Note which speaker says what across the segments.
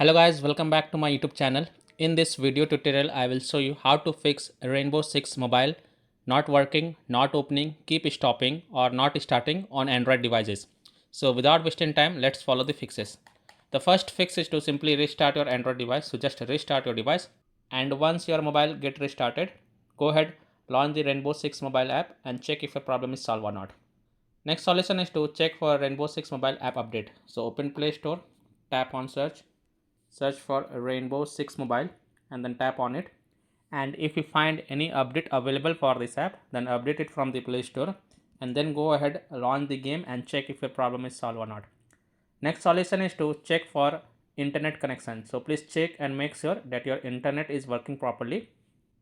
Speaker 1: Hello guys, welcome back to my YouTube channel. In this video tutorial, I will show you how to fix Rainbow 6 mobile not working, not opening, keep stopping or not starting on Android devices. So without wasting time, let's follow the fixes. The first fix is to simply restart your Android device. So just restart your device, and once your mobile get restarted, go ahead, launch the Rainbow 6 mobile app and check if your problem is solved or not. Next solution is to check for Rainbow 6 mobile app update. So open Play Store, tap on search for Rainbow 6 mobile and then tap on it, and if you find any update available for this app, then update it from the Play Store and then go ahead, launch the game and check if your problem is solved or not. Next solution is to check for internet connection. So please check and make sure that your internet is working properly.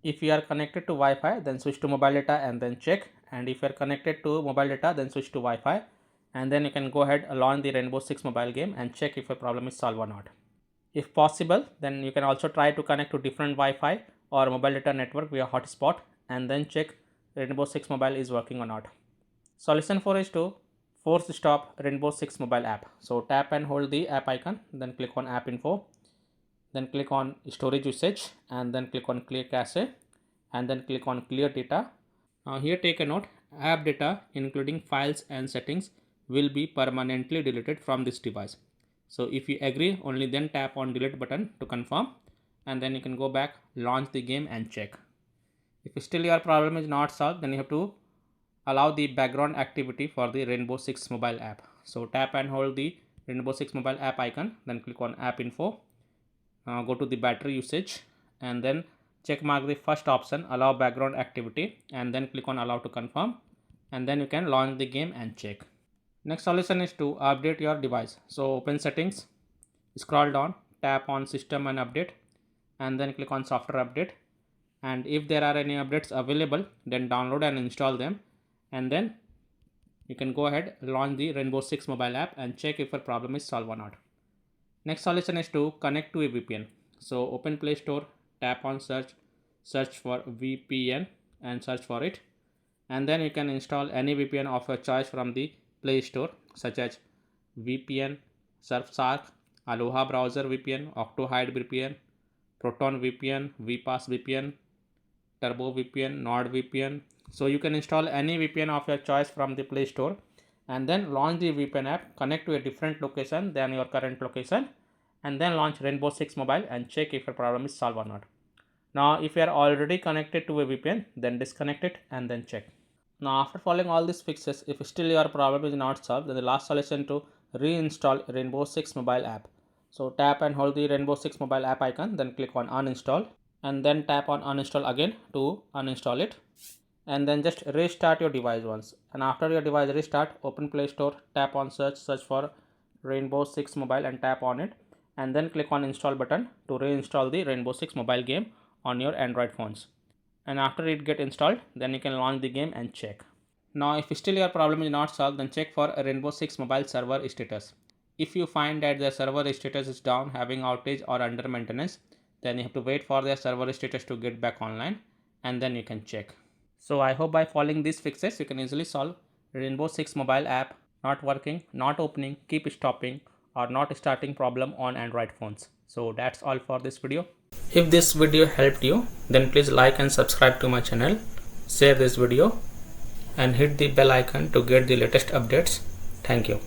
Speaker 1: If you are connected to Wi-Fi, then switch to mobile data and then check, and if you are connected to mobile data, then switch to Wi-Fi and then you can go ahead, launch the Rainbow 6 mobile game and check if your problem is solved or not. If possible, then you can also try to connect to different Wi-Fi or mobile data network via hotspot and then check Rainbow 6 mobile is working or not. Solution 4 is to force stop Rainbow 6 mobile app. So tap and hold the app icon, then click on app info, then click on storage usage and then click on clear cache and then click on clear data. Now here take a note, app data including files and settings will be permanently deleted from this device. So if you agree, only then tap on delete button to confirm and then you can go back, launch the game and check. If still your problem is not solved, then you have to allow the background activity for the Rainbow 6 mobile app. So tap and hold the Rainbow 6 mobile app icon, then click on app info, go to the battery usage and then check mark the first option, allow background activity, and then click on allow to confirm and then you can launch the game and check. Next solution is to update your device. So open settings, scroll down, tap on system and update and then click on software update, and if there are any updates available, then download and install them and then you can go ahead, launch the Rainbow 6 mobile app and check if your problem is solved or not. Next solution is to connect to a VPN. So open Play Store, tap on search for VPN and search for it, and then you can install any VPN of your choice from the Play Store such as VPN, Surfshark, Aloha Browser VPN, Octohide VPN, Proton VPN, VPass VPN, Turbo VPN, NordVPN. So you can install any VPN of your choice from the Play Store and then launch the VPN app, connect to a different location than your current location and then launch Rainbow 6 mobile and check if your problem is solved or not. Now if you are already connected to a VPN, then disconnect it and then check. Now after following all these fixes, if still your problem is not solved, then the last solution to reinstall Rainbow 6 mobile app. So tap and hold the Rainbow 6 mobile app icon, then click on uninstall and then tap on uninstall again to uninstall it and then just restart your device once, and after your device restart, open Play Store, tap on search for Rainbow 6 mobile and tap on it and then click on install button to reinstall the Rainbow 6 mobile game on your Android phones, and after it get installed, then you can launch the game and check. Now if still your problem is not solved, then check for a Rainbow 6 mobile server status. If you find that the server status is down, having outage or under maintenance, then you have to wait for their server status to get back online and then you can check. So I hope by following these fixes, you can easily solve Rainbow 6 mobile app not working, not opening, keep stopping or not starting problem on Android phones. So that's all for this video. If this video helped you, then please like and subscribe to my channel, share this video and hit the bell icon to get the latest updates. Thank you.